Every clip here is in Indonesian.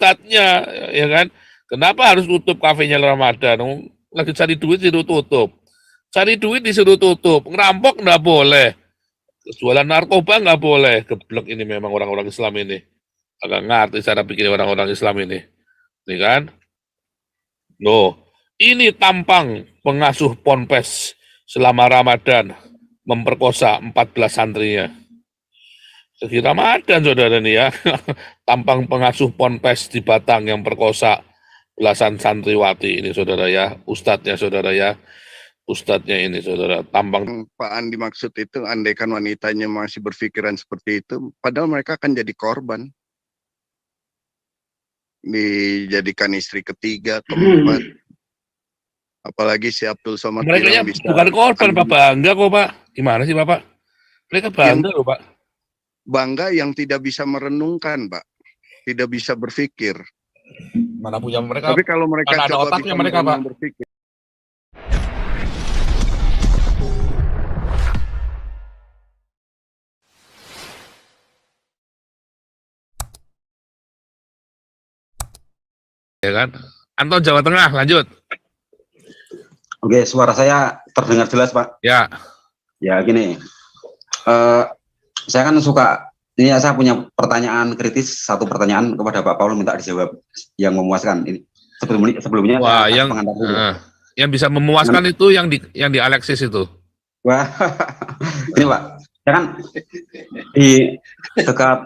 ustadznya, ya kan? Kenapa harus tutup kafenya Ramadan? Lagi cari duit disuruh tutup. Cari duit disuruh tutup. Ngerampok nggak boleh. Jualan narkoba nggak boleh. Geblek ini memang orang-orang Islam ini. Agak ngerti cara bikin orang-orang Islam ini. Ini kan? Loh, ini tampang pengasuh ponpes selama Ramadan memperkosa 14 santrinya. Lagi Ramadan saudara nih ya. Tampang pengasuh ponpes di Batang yang perkosa belasan santriwati ini saudara ya. Ustadznya saudara ya. Ustadznya ini saudara. Tampang. Pak Andi maksud itu, andaikan wanitanya masih berpikiran seperti itu, padahal mereka akan jadi korban. Dijadikan istri ketiga, keempat. Apalagi si Abdul Somad Mereka bisa bukan korban Pak, bangga kok Pak. Gimana sih Bapak? Mereka bangga loh Pak. Bangga yang tidak bisa merenungkan Pak. Tidak bisa berpikir. Mana punya mereka? Tapi kalau mereka ada coba otaknya bisa mereka Pak. Berpikir. Ya kan? Anton Jawa Tengah, lanjut. Oke, suara saya terdengar jelas, Pak? Ya. Ya, gini. Saya kan suka, ini saya punya pertanyaan kritis, satu pertanyaan kepada Pak Paul minta dijawab yang memuaskan. Ini sebelumnya Wah, yang bisa memuaskan itu yang di Alexis itu. Wah, ini Pak, saya kan di dekat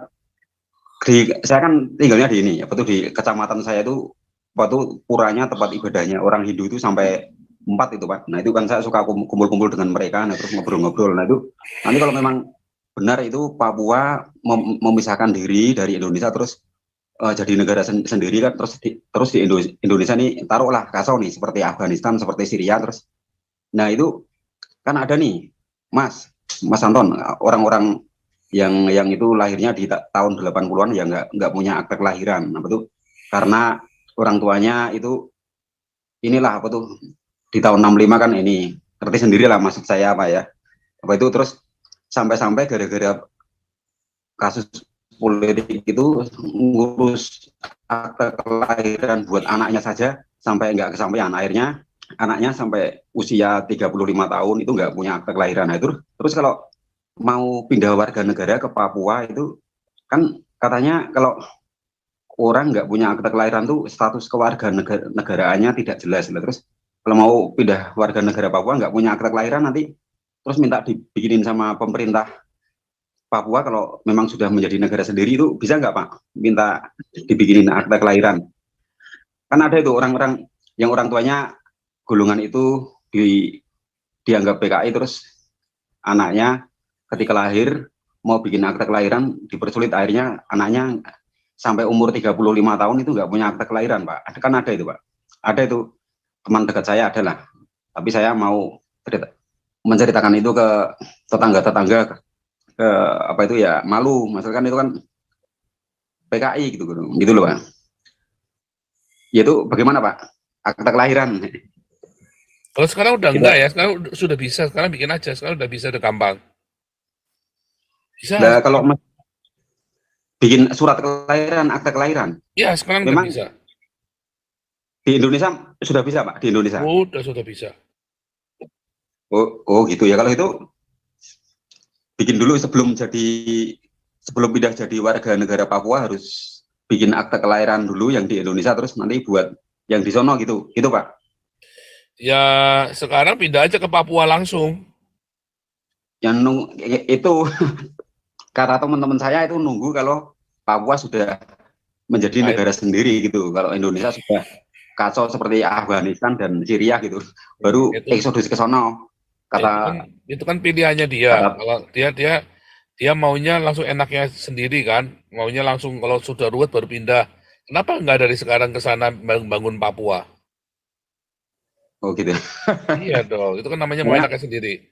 saya kan tinggalnya di ini, apa tuh di kecamatan saya itu, waktu puranya tempat ibadahnya orang Hindu itu sampai 4 itu Pak. Nah itu kan saya suka kumpul-kumpul dengan mereka, nah, terus ngobrol-ngobrol. Nah itu nanti kalau memang benar itu Papua memisahkan diri dari Indonesia terus jadi negara sendiri kan, terus di Indonesia nih taruhlah kacau nih seperti Afghanistan, seperti Syria terus. Nah itu kan ada nih Mas Anton, orang-orang yang itu lahirnya di tahun 80-an ya nggak punya akte kelahiran, apa tuh? Karena orang tuanya itu inilah apa tuh di tahun 65 kan ini ngerti sendiri lah maksud saya apa ya, apa itu terus sampai gara-gara kasus politik itu ngurus akte kelahiran buat anaknya saja sampai nggak kesampaian, akhirnya anaknya sampai usia 35 tahun itu nggak punya akte kelahiran. Nah, itu terus kalau mau pindah warga negara ke Papua itu kan katanya kalau orang nggak punya akte kelahiran tuh status kewarganegaraannya tidak jelas. Terus kalau mau pindah warga negara Papua nggak punya akte kelahiran nanti terus minta dibikinin sama pemerintah Papua kalau memang sudah menjadi negara sendiri itu bisa nggak Pak minta dibikinin akte kelahiran? Kan ada itu orang-orang yang orang tuanya golongan itu dianggap PKI terus anaknya ketika lahir mau bikin akte kelahiran dipersulit, akhirnya anaknya sampai umur 35 tahun itu nggak punya akte kelahiran Pak. Kan ada itu Pak. Ada itu teman dekat saya adalah, tapi saya mau menceritakan itu ke tetangga-tetangga ke apa itu ya malu, maksudnya kan itu kan PKI gitu loh Pak. Ya itu bagaimana Pak akte kelahiran? Kalau sekarang udah enggak ya, sekarang sudah bisa, sekarang bikin aja, sekarang udah bisa, udah gampang. Bisa. Nah, kalau bikin surat kelahiran, akte kelahiran. Ya, sekarang memang udah bisa. Di Indonesia sudah bisa Pak, di Indonesia. Sudah bisa. Oh gitu ya, kalau itu bikin dulu sebelum pindah jadi warga negara Papua harus bikin akte kelahiran dulu yang di Indonesia terus nanti buat yang di sono gitu Pak. Ya sekarang pindah aja ke Papua langsung. Yang itu kata teman-teman saya itu nunggu kalau Papua sudah menjadi negara sendiri gitu. Kalau Indonesia sudah kacau seperti Afghanistan dan Syria gitu, baru eksodus ke sono. Kata itu kan pilihannya dia. Kalau dia maunya langsung enaknya sendiri kan, maunya langsung kalau sudah ruwet baru pindah. Kenapa nggak dari sekarang ke sana bangun Papua? Oh gitu. Iya dong, itu kan namanya mau enaknya sendiri.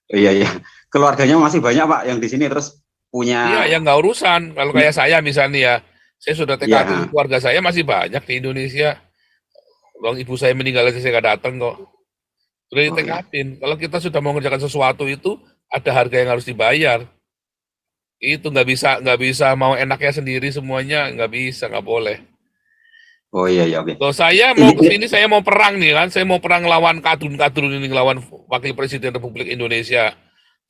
Iya. Keluarganya masih banyak Pak yang di sini terus punya. Iya, yang nggak urusan. Kalau kayak saya misalnya ya, saya sudah tekatin keluarga saya masih banyak di Indonesia. Kalau ibu saya meninggal aja saya nggak datang kok. Sudah ditekatin. Kalau kita sudah mau mengerjakan sesuatu itu ada harga yang harus dibayar. Itu nggak bisa mau enaknya sendiri semuanya, nggak bisa, nggak boleh. Oh iya iya oke. Kalau saya mau ke sini, saya mau perang nih kan, saya mau perang lawan kadrun-kadrun ini, lawan Wakil Presiden Republik Indonesia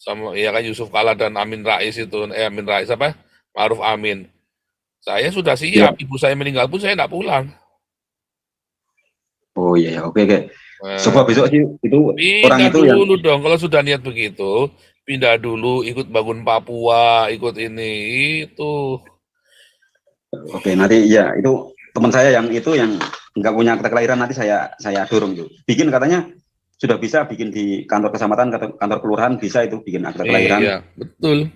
sama ya kan Yusuf Kala dan Amin Rais itu, Amin Rais apa? Ma'ruf Amin. Saya sudah Iya. siap, ibu saya meninggal pun saya enggak pulang. Oh iya iya oke oke. Coba Nah, besok sih itu orang pindah itu yang dulu dong, kalau sudah niat begitu, pindah dulu, ikut bangun Papua, ikut ini, itu. oke nanti ya itu teman saya yang itu yang nggak punya akta kelahiran nanti saya dorong tuh. Bikin katanya sudah bisa bikin di kantor kecamatan, kantor kelurahan bisa itu bikin akta kelahiran. Iya, betul.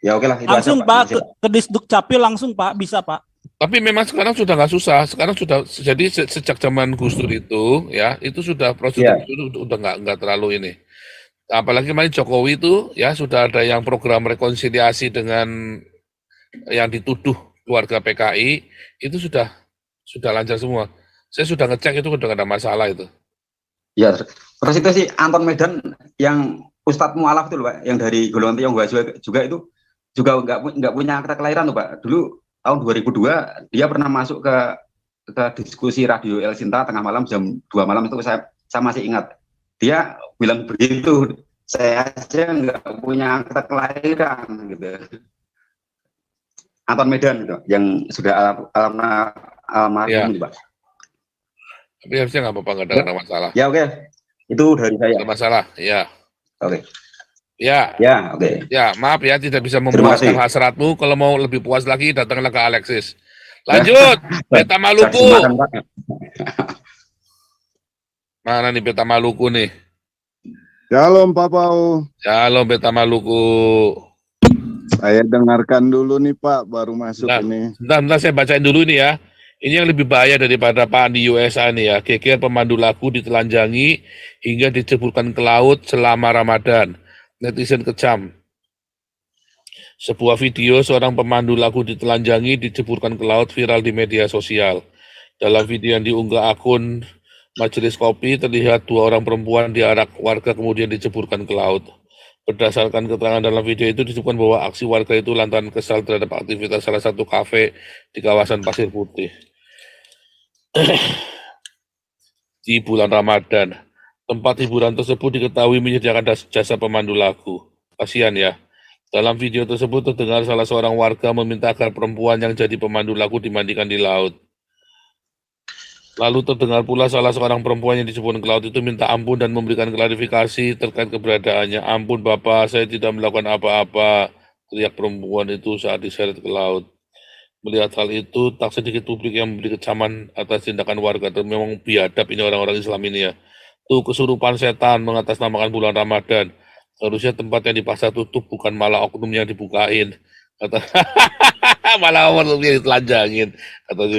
Ya oke lah itu Langsung aja, Pak Makasih, ke Disduk Capil langsung Pak, bisa Pak. Tapi memang sekarang sudah nggak susah. Sekarang sudah jadi sejak zaman Gus Dur itu, ya itu sudah prosedur Iya. itu udah nggak terlalu ini. Apalagi kemarin Jokowi itu ya sudah ada yang program rekonsiliasi dengan yang dituduh keluarga PKI itu sudah lancar semua. Saya sudah ngecek itu udah nggak ada masalah itu. Ya, terus itu sih Anton Medan yang Ustadz Mualaf itu loh Pak, yang dari golongan Tionghoa juga itu juga nggak punya akta kelahiran tuh Pak. Dulu tahun 2002 dia pernah masuk ke diskusi radio El Sinta tengah malam jam 2 malam itu saya masih ingat. Dia bilang begitu, saya aja nggak punya akta kelahiran gitu. Anton Medan gitu, yang sudah almarhum gitu Pak. Tapi harusnya nggak apa-apa, nggak ada masalah. Ya oke, itu dari saya. Nggak ada masalah, ya. Oke. Ya, Ya oke. ya maaf ya tidak bisa Terima memuaskan kasih. hasratmu. Kalau mau lebih puas lagi datanglah ke Alexis. Lanjut, Beta Maluku. Saksi makan, Pak. Mana nih Beta Maluku nih? Shalom Pak Pau. Shalom Beta Maluku. Saya dengarkan dulu nih Pak, baru masuk Nah, ini. Bentar saya bacain dulu ini ya. Ini yang lebih bahaya daripada Pak di USA nih ya. Geger pemandu lagu ditelanjangi hingga diceburkan ke laut selama Ramadan. Netizen kecam. Sebuah video seorang pemandu lagu ditelanjangi diceburkan ke laut viral di media sosial. Dalam video yang diunggah akun Majelis Kopi, terlihat 2 orang perempuan diarak warga kemudian diceburkan ke laut. Berdasarkan keterangan dalam video itu disebutkan bahwa aksi warga itu lantaran kesal terhadap aktivitas salah satu kafe di kawasan Pasir Putih. Di bulan Ramadan, tempat hiburan tersebut diketahui menyediakan jasa pemandu lagu. Kasihan ya. Dalam video tersebut terdengar salah seorang warga meminta agar perempuan yang jadi pemandu lagu dimandikan di laut. Lalu terdengar pula salah seorang perempuan yang disebut ke laut itu minta ampun dan memberikan klarifikasi terkait keberadaannya. Ampun Bapak, saya tidak melakukan apa-apa, teriak perempuan itu saat diseret ke laut. Melihat hal itu, tak sedikit publik yang memberi kecaman atas tindakan warga. Memang biadab ini orang-orang Islam ini ya. Tuh kesurupan setan mengatasnamakan bulan Ramadan. Harusnya tempat yang di pasar tutup, bukan malah oknum yang dibukain. Kata malah oknumnya ditelanjangin. Kata si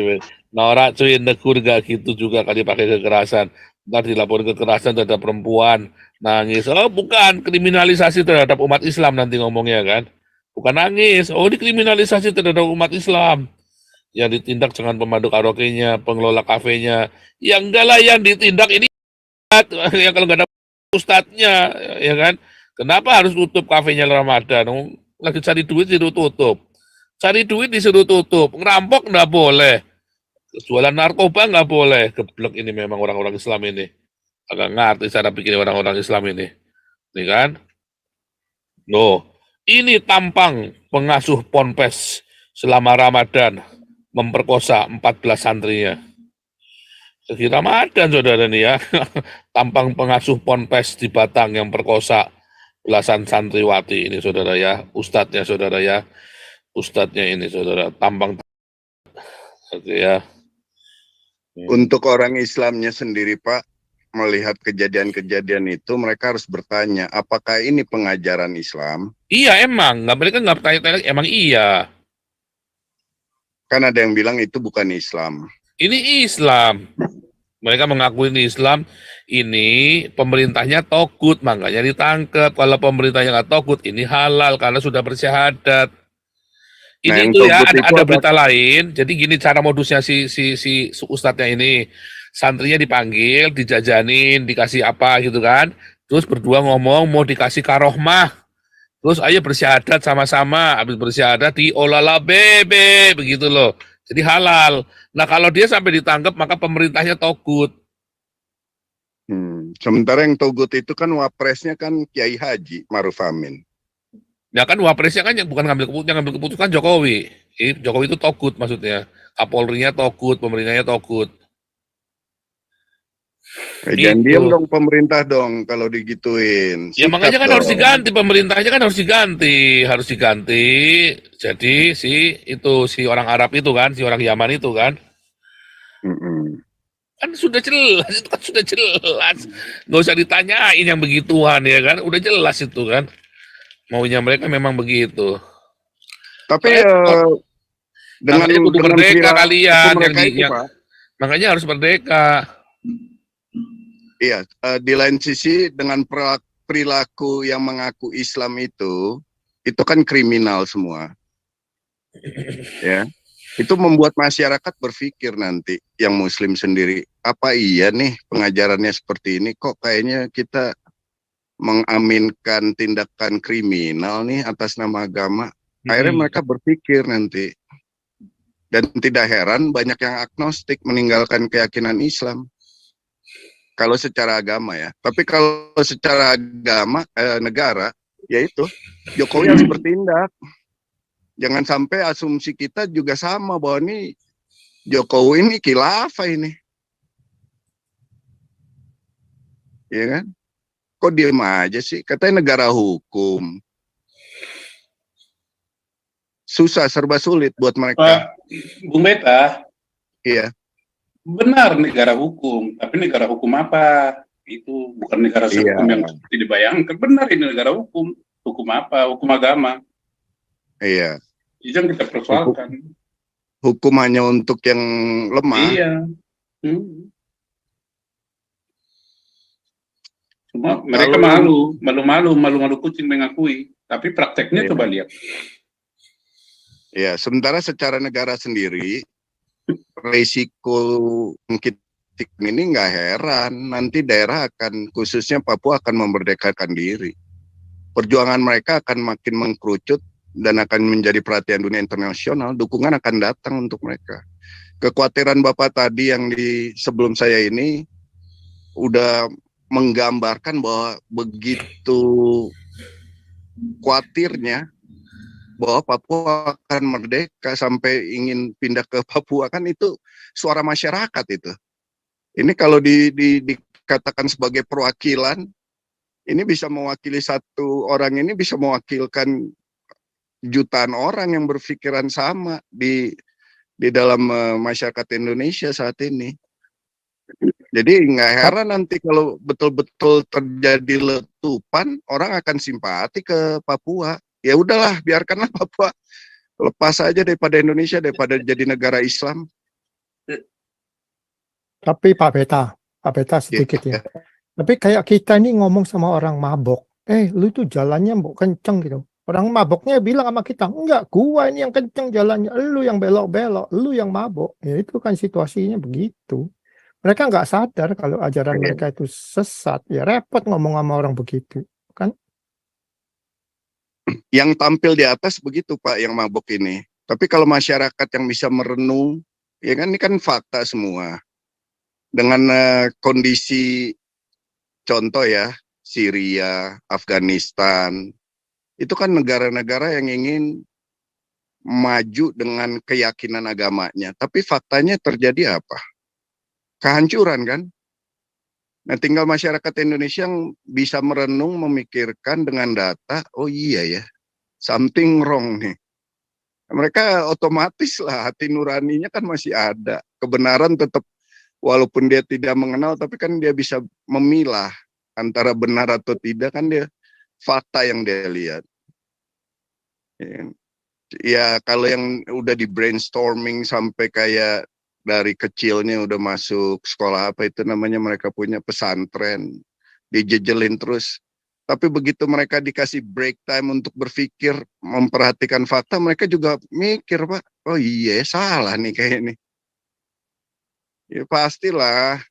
norak cuy, negur gak gitu juga kali pakai kekerasan. Ntar dilaporin kekerasan terhadap perempuan, nangis. Oh bukan, kriminalisasi terhadap umat Islam nanti ngomongnya kan. Bukan nangis, oh dikriminalisasi terhadap umat Islam. Yang ditindak jangan pemandu karaoke-nya, pengelola kafenya. Ya enggak lah yang ditindak ini ya kalau nggak ada ustadznya, ya kan. Kenapa harus tutup kafenya Ramadan? Lagi cari duit disuruh tutup. Cari duit disuruh tutup. Ngerampok nggak boleh. Jualan narkoba nggak boleh. Geblek ini memang orang-orang Islam ini. Agak ngerti cara bikin orang-orang Islam ini. Ini kan. Loh. Ini tampang pengasuh ponpes selama Ramadan memperkosa 14 santrinya. Segi Ramadan saudara nih ya, tampang pengasuh ponpes di Batang yang perkosa belasan santriwati ini saudara ya, ustadznya saudara ya, ustadznya ini saudara, tampang oke ya. Untuk orang Islamnya sendiri Pak, melihat kejadian-kejadian itu mereka harus bertanya, apakah ini pengajaran Islam? Iya emang, mereka nggak bertanya-tanya, emang iya. Kan ada yang bilang itu bukan Islam. Ini Islam. Mereka mengakui ini Islam, ini pemerintahnya togut, makanya ditangkap. Kalau pemerintahnya nggak togut, ini halal karena sudah bersyahadat. Ini itu ya, ada berita lain. Jadi gini cara modusnya si ustadznya ini. Santrinya dipanggil, dijajanin, dikasih apa gitu kan. Terus berdua ngomong mau dikasih karohmah. Terus ayo bersyahadat sama-sama. Habis bersyahadat diolala bebe, begitu loh. Jadi halal. Nah kalau dia sampai ditangkap maka pemerintahnya togut. Sementara yang togut itu kan wapresnya kan Kiai Haji Maruf Amin. Ya kan wapresnya kan yang bukan ngambil keputusan Jokowi. Jokowi itu togut maksudnya. Kapolrinya togut, pemerintahnya togut. Jangan Gitu. diam dong pemerintah dong kalau digituin. Ya Sikap makanya kan harus dong. diganti, pemerintahnya kan harus diganti. Jadi si orang Arab itu kan, si orang Yaman itu kan, Mm-mm. kan sudah jelas, itu kan sudah jelas. Nggak usah ditanyain yang begituan ya kan, udah jelas itu kan. Maunya mereka memang begitu. Tapi dengan Makanya kudu merdeka perilaku kalian mereka itu, Pak. makanya harus merdeka. Iya, di lain sisi dengan perilaku yang mengaku Islam itu kan kriminal semua. Ya. Itu membuat masyarakat berpikir nanti yang muslim sendiri, apa iya nih pengajarannya seperti ini, kok kayaknya kita mengaminkan tindakan kriminal nih atas nama agama. Akhirnya mereka berpikir nanti. Dan tidak heran banyak yang agnostik meninggalkan keyakinan Islam. Kalau secara agama ya. Tapi kalau secara agama, negara, yaitu Jokowi harus bertindak. Jangan sampai asumsi kita juga sama bahwa ini Jokowi ini khilafah ini. Ya kan? Kok diem aja sih? Katanya negara hukum. Susah, serba sulit buat mereka. Pak Bung Beta, Iya. benar negara hukum, tapi negara hukum apa? Itu bukan negara hukum yang seperti dibayangkan. Benar ini negara hukum. Hukum apa? Hukum agama. Iya. Itu yang kita persoalkan. Hukum hanya untuk yang lemah. Iya. Cuma mereka malu kucing mengakui. Tapi prakteknya coba lihat. Ya, sementara secara negara sendiri, risiko mungkin ini nggak heran. Nanti daerah akan, khususnya Papua akan memerdekakan diri. Perjuangan mereka akan makin mengkerucut dan akan menjadi perhatian dunia internasional. Dukungan akan datang untuk mereka. Kekhawatiran Bapak tadi yang di sebelum saya ini udah menggambarkan bahwa begitu khawatirnya bahwa Papua akan merdeka sampai ingin pindah ke Papua, kan itu suara masyarakat itu. Ini kalau dikatakan sebagai perwakilan, ini bisa mewakili satu orang, ini bisa mewakilkan jutaan orang yang berpikiran sama di dalam masyarakat Indonesia saat ini. Jadi nggak heran nanti kalau betul-betul terjadi letupan, orang akan simpati ke Papua. Ya udahlah, biarkanlah Papua lepas aja daripada Indonesia, daripada jadi negara Islam. Tapi Pak Beta sedikit ya. Tapi kayak kita ini ngomong sama orang mabok, lu tuh jalannya mbok kenceng gitu. Orang maboknya bilang sama kita, enggak, gua ini yang kenceng jalannya, lu yang belok-belok, lu yang mabok. Ya itu kan situasinya begitu. Mereka nggak sadar kalau ajaran mereka itu sesat. Ya repot ngomong sama orang begitu, kan? Yang tampil di atas begitu Pak, yang mabok ini. Tapi kalau masyarakat yang bisa merenung, ya kan ini kan fakta semua. Dengan kondisi contoh ya, Syria, Afghanistan, itu kan negara-negara yang ingin maju dengan keyakinan agamanya. Tapi faktanya terjadi apa? Kehancuran kan? Nah, tinggal masyarakat Indonesia yang bisa merenung, memikirkan dengan data, oh iya ya, something wrong nih. Mereka otomatis lah, hati nuraninya kan masih ada. Kebenaran tetap, walaupun dia tidak mengenal, tapi kan dia bisa memilah antara benar atau tidak, kan dia fakta yang dia lihat. Ya, kalau yang udah di brainstorming sampai kayak dari kecilnya udah masuk sekolah apa itu namanya, mereka punya pesantren, dijejelin terus. Tapi begitu mereka dikasih break time untuk berpikir, memperhatikan fakta, mereka juga mikir, Pak, oh iya salah nih kayak ini. Ya pastilah,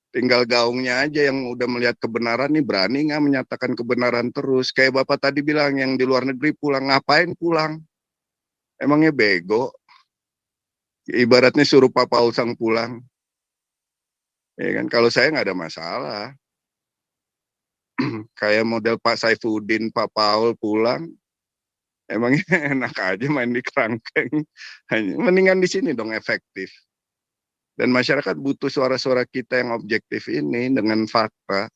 tinggal gaungnya aja yang udah melihat kebenaran nih, berani nggak menyatakan kebenaran terus. Kayak Bapak tadi bilang yang di luar negeri pulang, ngapain pulang? Emangnya bego? Ibaratnya suruh Pak Paul sang pulang. Ya kan, kalau saya nggak ada masalah. Kayak model Pak Saifuddin, Pak Paul pulang, emangnya enak aja main di kerangkeng. Mendingan di sini dong efektif. Dan masyarakat butuh suara-suara kita yang objektif ini dengan fakta.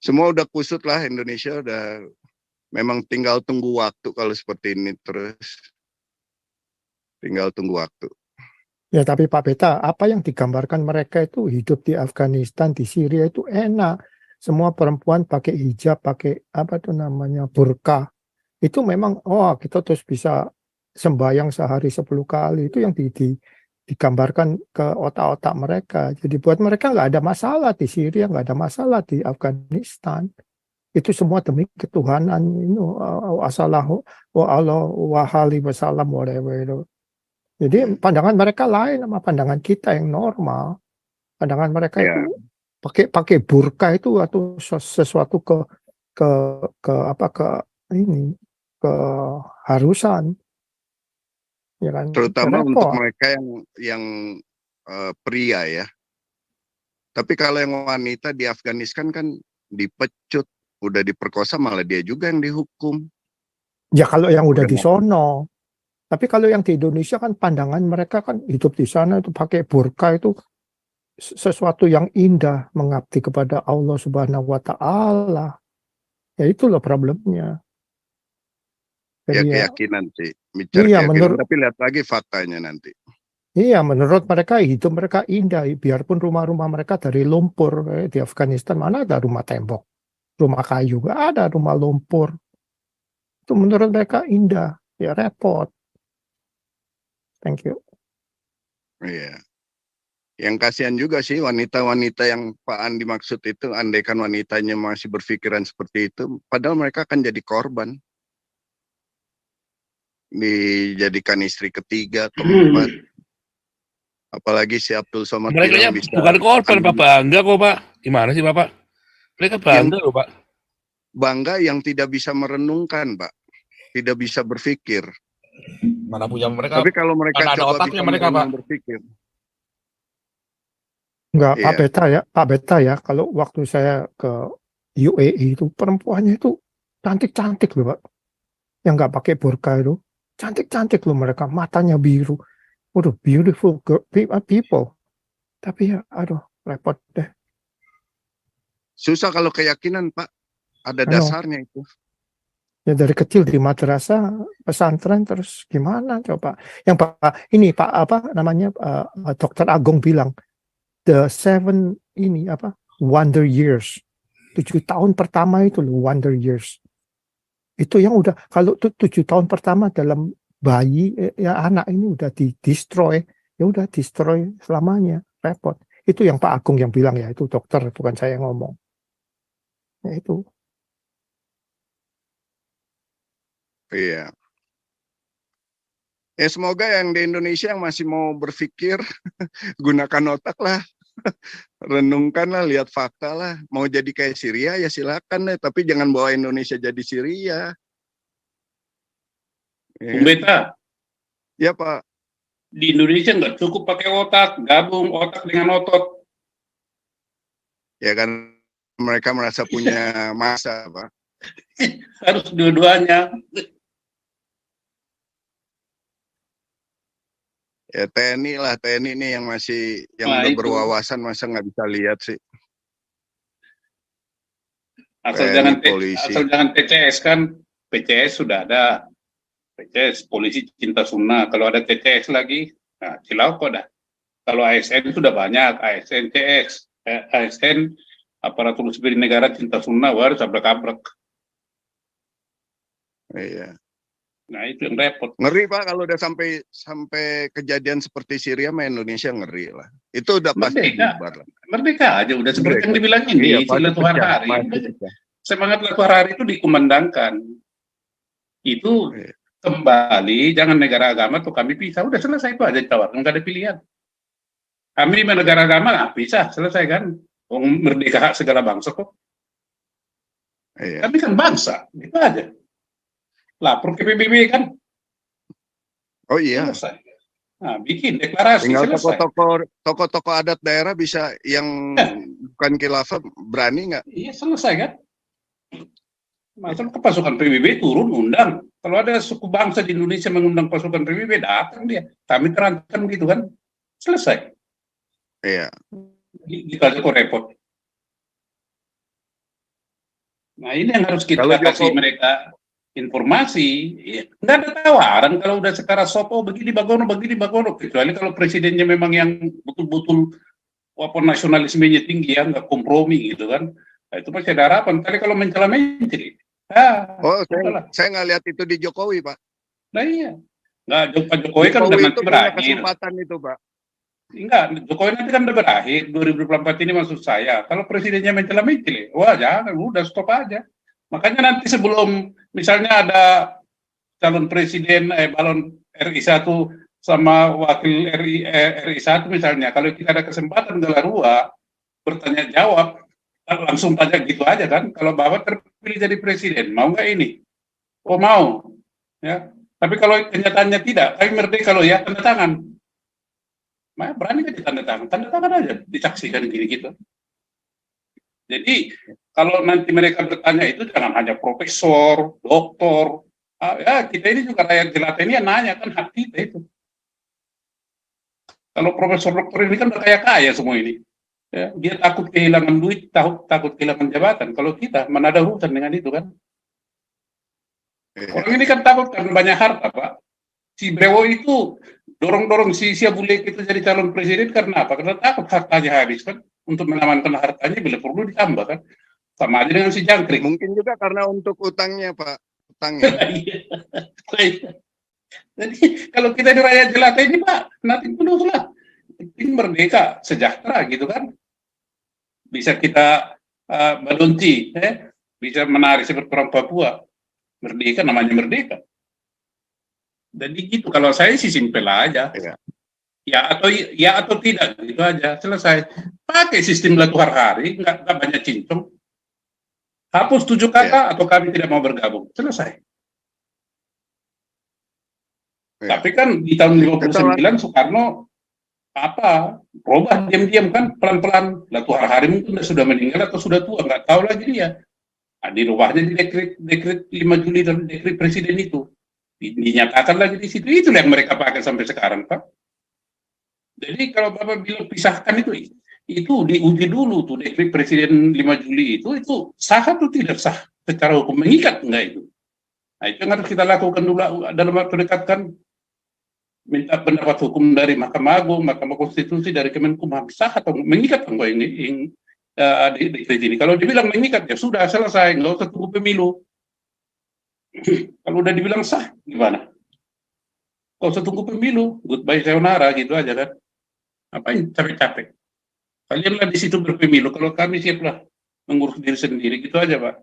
Semua udah kusut lah, Indonesia udah memang tinggal tunggu waktu kalau seperti ini terus. Tinggal tunggu waktu. Ya tapi Pak Beta, apa yang digambarkan mereka itu hidup di Afghanistan, di Syria itu enak. Semua perempuan pakai hijab, pakai apa tuh namanya burqa. Itu memang, oh kita terus bisa sembahyang sehari 10 kali. Itu yang digambarkan ke otak-otak mereka. Jadi buat mereka nggak ada masalah di Syria, nggak ada masalah di Afghanistan. Itu semua demi ketuhanan. Asalahu wa Allah wa hali wasalam whatever itu. Jadi pandangan mereka lain sama pandangan kita yang normal. Pandangan mereka Ya. itu pakai burqa itu atau sesuatu ke ini keharusan. Ya kan? Terutama Repot. untuk mereka yang pria ya. Tapi kalau yang wanita di Afghanistan kan dipecut, udah diperkosa, malah dia juga yang dihukum. Ya kalau yang udah Udah di sono. Tapi kalau yang di Indonesia kan pandangan mereka kan hidup di sana itu pakai burqa itu sesuatu yang indah, mengabdi kepada Allah Subhanahu wa Ta'ala. Ya itu loh problemnya. Ya Jadi keyakinan sih, bicara iya, keyakinan, tapi lihat lagi faktanya nanti. iya, menurut mereka hidup mereka indah, biarpun rumah-rumah mereka dari lumpur. Di Afghanistan mana ada rumah tembok, rumah kayu, gak ada rumah lumpur. Itu menurut mereka indah, ya repot. Thank you. Iya. Yang kasihan juga sih wanita-wanita yang Pak Andi maksud itu, andaikan wanitanya masih berpikiran seperti itu, padahal mereka akan jadi korban. Dijadikan istri ketiga, keempat. Apalagi si Abdul Somad Mereka bilang bisa bukan korban, Pak, bangga kok, Pak. Gimana sih, Bapak? Mereka bangga loh, Pak. bangga yang tidak bisa merenungkan, Pak. Tidak bisa berpikir. Mana punya mereka? Tapi kalau mereka Mana ada coba otaknya bisa mereka, merenung Pak? berpikir. Enggak, Iya. Pak Beta ya, kalau waktu saya ke UAE itu perempuannya itu cantik-cantik loh, Pak. Yang nggak pakai burqa itu cantik-cantik loh mereka, matanya biru. Waduh, beautiful people. Tapi ya, aduh, repot deh. Susah kalau keyakinan, Pak. Ada Ano. dasarnya itu. Ya dari kecil di madrasah, pesantren, terus gimana coba? Yang ini Pak apa namanya Dr. Agung bilang the 7 wonder years. 7 tahun pertama itu loh wonder years. Itu yang udah kalau 7 tahun pertama dalam bayi ya anak ini udah di-destroy, ya udah destroy selamanya, repot. Itu yang Pak Agung yang bilang ya, itu dokter bukan saya yang ngomong. Ya itu. Iya. Ya semoga yang di Indonesia yang masih mau berpikir gunakan otak lah. Renungkan lah, lihat fakta lah. Mau jadi kayak Syria ya silakan deh, tapi jangan bawa Indonesia jadi Syria. Bung Beta, Ya Pak. di Indonesia nggak cukup pakai otak, gabung otak dengan otot. Ya kan mereka merasa punya masa, Pak. Harus dua-duanya. Ya TNI lah, TNI ini yang masih yang Nah, udah itu. berwawasan, masa nggak bisa lihat sih. Asal TNI, jangan polisi. asal jangan TCS kan, PCS sudah ada. PCS polisi cinta sunnah. Kalau ada TCS lagi, nah cilau kok dah. Kalau ASN sudah banyak, ASN CS, ASN aparatur sipil negara cinta sunnah harus abrak-abrak. Iya. Nah itu yang repot. Ngeri Pak kalau udah sampai kejadian seperti Syria sama Indonesia, ngeri lah. Itu udah pasti Merdeka. bubar lah. Merdeka aja udah seperti yang dibilang Iya, ini, pasti Latuh pecah, Hari. pasti pecah. Semangat Latuh Hari itu dikumandangkan. Itu Iya. kembali, jangan negara agama tuh kami pisah. Udah selesai itu aja tawar, nggak ada pilihan. Kami negara agama nggak pisah, selesai kan. Merdeka hak segala bangsa kok. Iya. Kami kan bangsa, itu aja. Lapor ke PBB kan. Oh iya. Selesai. Nah, bikin deklarasi Tinggal selesai. tokoh-tokoh adat daerah bisa yang bukan khilafah berani nggak? Iya selesai kan? Masa ke pasukan PBB turun undang. Kalau ada suku bangsa di Indonesia mengundang pasukan PBB, datang dia. Kami terancam gitu kan. Selesai. Iya. Gitu aja kok repot. Nah ini yang harus kita Kalau kasih Joko- mereka informasi. Ya, nggak ada tawaran kalau udah sekarang sopo begini bagono. Kecuali kalau presidennya memang yang betul-betul walaupun nasionalismenya tinggi ya, nggak kompromi gitu kan. Nah, itu masih ada harapan. Tapi kalau mencela menteri, udahlah. saya nggak lihat itu di Jokowi, Pak. Nah iya. Nggak, Pak Jokowi kan udah Jokowi itu nanti punya berakhir. kesempatan itu, Pak. Enggak, Jokowi nanti kan udah berakhir 2024 ini maksud saya. Kalau presidennya mencela-mencela, wah jangan, udah stop aja. Makanya nanti sebelum misalnya ada calon presiden balon RI 1 sama wakil RI 1 misalnya, kalau kita ada kesempatan gelarua bertanya jawab, langsung tanya gitu aja kan. Kalau Bapak terpilih jadi presiden, mau nggak ini? Oh mau, ya. Tapi kalau kenyataannya tidak, kami merdeka kalau ya tanda tangan. Nah, berani kan tanda tangan aja, disaksikan gini gitu. Jadi kalau nanti mereka bertanya itu jangan hanya profesor, doktor, ya kita ini juga rakyat jelata ini yang nanya kan hak kita itu. Kalau profesor doktor ini kan udah kaya semua ini. Ya, dia takut kehilangan duit, takut kehilangan jabatan. Kalau kita mana ada urusan dengan itu kan? Orang ini kan takut karena banyak harta, Pak. Si Brewo itu dorong si Siabule itu jadi calon presiden karena apa? Karena takut hartanya habis kan. Untuk mengamankan hartanya bila perlu ditambah kan. Sama aja dengan si Jangkrik. Mungkin juga karena untuk utangnya, Pak. Utangnya. Jadi kalau kita di rakyat jelata ini, Pak, nanti tulus lah. Penting merdeka, sejahtera gitu kan. Bisa kita balonti, bisa menarik seperti orang Papua. Merdeka namanya merdeka. Jadi gitu, kalau saya sih simpel aja. Ya. Ya atau tidak, gitu aja, selesai. Pakai sistem latuhar hari, nggak banyak cincong. Hapus 7 kata atau kami tidak mau bergabung, selesai. Ya. Tapi kan di tahun 59 Soekarno berubah diam-diam kan pelan-pelan. Latuhar hari mungkin sudah meninggal atau sudah tua, nggak tahu lagi dia. Nah, dirubahnya di dekret 5 Juli dan dekret presiden itu. Dinyatakan lagi di situ, itu yang mereka pakai sampai sekarang, Pak. Jadi kalau Bapak bilang pisahkan itu diuji dulu tuh dekret presiden 5 Juli itu sah atau tidak sah secara hukum, mengikat enggak itu. Nah itu yang harus kita lakukan dulu dalam waktu dekat kan, minta pendapat hukum dari Mahkamah Agung, Mahkamah Konstitusi, dari Kemenkumham, sah atau mengikat enggak ini dekret ini. Kalau dibilang mengikat ya sudah selesai, nggak usah tunggu pemilu. Kalau udah dibilang sah gimana? Nggak usah tunggu pemilu, goodbye sayonara gitu aja kan. Apain capek-capek? Kalianlah di situ berpemilu, kalau kami siaplah mengurus diri sendiri, gitu aja Pak.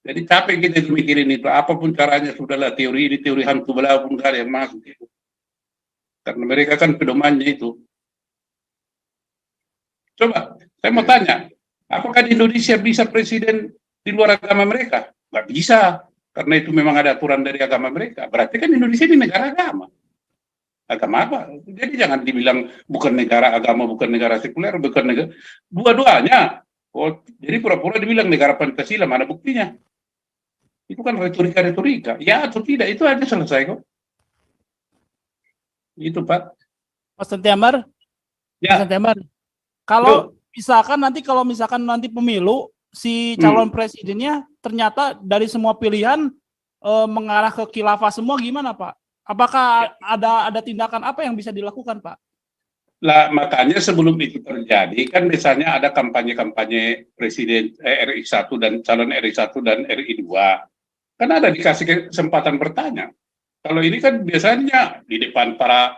Jadi capek kita itu mikirin itu, apapun caranya sudahlah, teori ini, teori hantu belah pun gak ada yang masuk itu. Karena mereka kan pedomannya itu. Coba, saya mau tanya, apakah di Indonesia bisa presiden di luar agama mereka? Nggak bisa, karena itu memang ada aturan dari agama mereka. Berarti kan Indonesia ini negara agama. Agama apa? Jadi jangan dibilang bukan negara agama, bukan negara sekuler, bukan negara, dua-duanya. Oh, jadi pura-pura dibilang negara Pancasila, mana buktinya? Itu kan retorika. Ya atau tidak, itu aja selesai kok. Itu Pak. Mas Santiamar, Ya. Mas Santiamar, kalau misalkan nanti pemilu si calon presidennya ternyata dari semua pilihan mengarah ke khilafah semua, gimana Pak? Apakah ada tindakan apa yang bisa dilakukan, Pak? Lah makanya sebelum itu terjadi kan misalnya ada kampanye presiden RI 1 dan calon RI 1 dan RI 2. Kan ada dikasih kesempatan bertanya. Kalau ini kan biasanya di depan para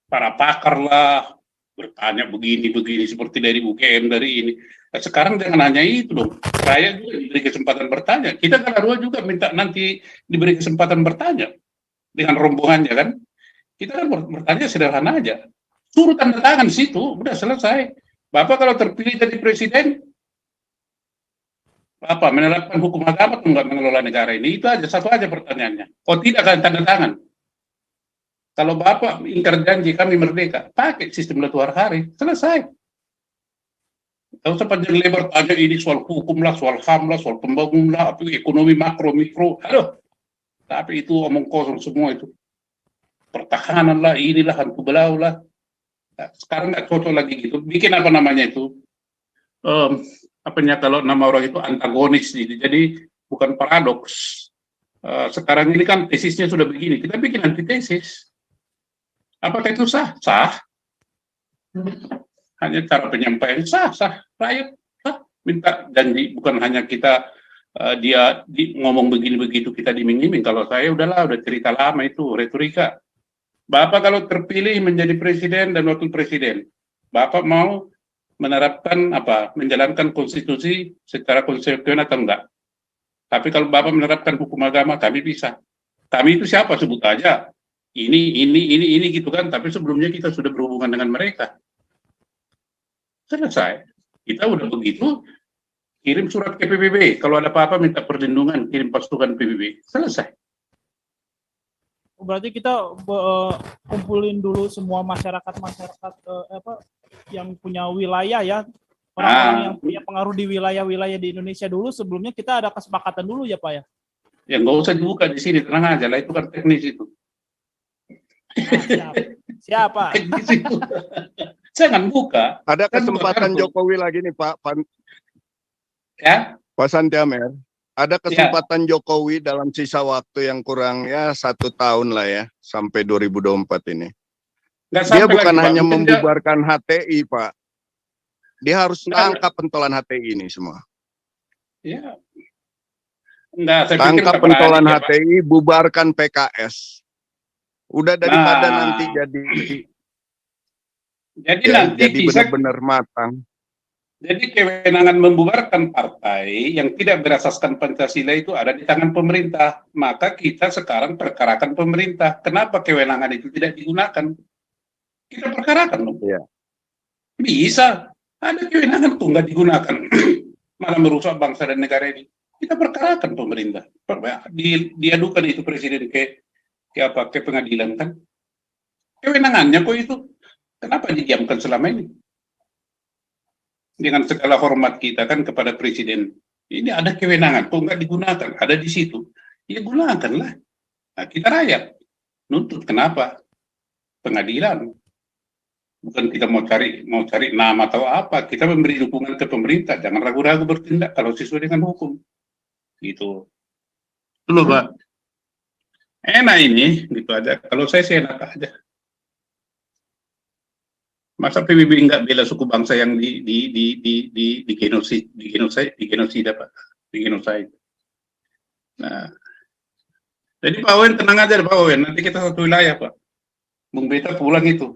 pakar lah bertanya begini seperti dari UGM dari ini. Nah, sekarang jangan hanya itu dong. Saya juga diberi kesempatan bertanya. Kita kan juga minta nanti diberi kesempatan bertanya dengan rombongannya kan. Kita kan bertanya sederhana aja. Suruh tanda tangan situ, udah selesai. Bapak kalau terpilih jadi presiden, menerapkan hukum agama atau enggak mengelola negara ini? Itu aja, satu aja pertanyaannya. Oh tidak kan tanda tangan? Kalau Bapak ingkar janji kami merdeka, pakai sistem 2 hari, selesai. Tidak usah panjang lebar tanya ini soal hukum lah, soal HAM lah, soal pembangunan lah, ekonomi makro, mikro. Aduh, tapi itu omong kosong semua itu. Pertahanan lah, inilah, hantu belau lah. Nah, sekarang nggak cocok lagi gitu. Bikin apa namanya itu? Kalau nama orang itu antagonis. Jadi bukan paradoks. Sekarang ini kan tesisnya sudah begini. Kita bikin antitesis. Apakah itu sah? Sah. Hanya cara penyampaian sah. Rakyat minta janji, bukan hanya kita dia ngomong begini begitu kita diming-iming. Kalau saya udah cerita lama itu retorika. Bapak kalau terpilih menjadi presiden dan wakil presiden, Bapak mau menerapkan menjalankan konstitusi secara konstitusional atau enggak? Tapi kalau Bapak menerapkan hukum agama, kami bisa. Kami itu siapa? Sebut aja. Ini gitu kan. Tapi sebelumnya kita sudah berhubungan dengan mereka. Selesai. Kita udah begitu, kirim surat ke PBB. Kalau ada apa-apa minta perlindungan, kirim pasukan PBB. Selesai. Berarti kita kumpulin dulu semua masyarakat yang punya wilayah ya, orang-orang yang punya pengaruh di wilayah-wilayah di Indonesia dulu. Sebelumnya kita ada kesepakatan dulu ya Pak ya. Ya nggak usah dibuka di sini, tenang aja lah, itu kan teknis itu. Nah, siapa? Teknis itu. Jangan buka. Ada kesempatan Jokowi lagi nih Pak Ya. Pak Santiamer. Ada kesempatan Jokowi dalam sisa waktu yang kurang 1 tahun lah ya, sampai 2024 ini. Dia bukan hanya membubarkan HTI Pak. Dia harus tangkap pentolan HTI ini semua. Ya. Tangkap pentolan HTI, bubarkan PKS. Udah daripada nanti jadi benar-benar matang. Jadi kewenangan membubarkan partai yang tidak berasaskan Pancasila itu ada di tangan pemerintah. Maka kita sekarang perkarakan pemerintah. Kenapa kewenangan itu tidak digunakan? Kita perkarakan dong. Ya. Bisa. Ada kewenangan itu nggak digunakan. Malah merusak bangsa dan negara ini. Kita perkarakan pemerintah. Diadukan itu presiden ke pengadilan kan. Kewenangannya kok itu. Kenapa didiamkan selama ini? Dengan segala hormat kita kan kepada presiden, ini ada kewenangan, kok nggak digunakan, ada di situ, ya gunakanlah. Nah, kita rakyat nuntut, kenapa? Pengadilan, bukan kita mau cari nama atau apa, kita memberi dukungan ke pemerintah, jangan ragu-ragu bertindak kalau sesuai dengan hukum, gitu. Dulu Pak, enak ini, gitu aja. Kalau saya sih enak aja. Masa PBB nggak bela suku bangsa yang di genosida Pak, di genosid. Nah, jadi Pak Owen tenang aja Pak Owen, nanti kita satu wilayah Pak. Bung Beta pulang itu,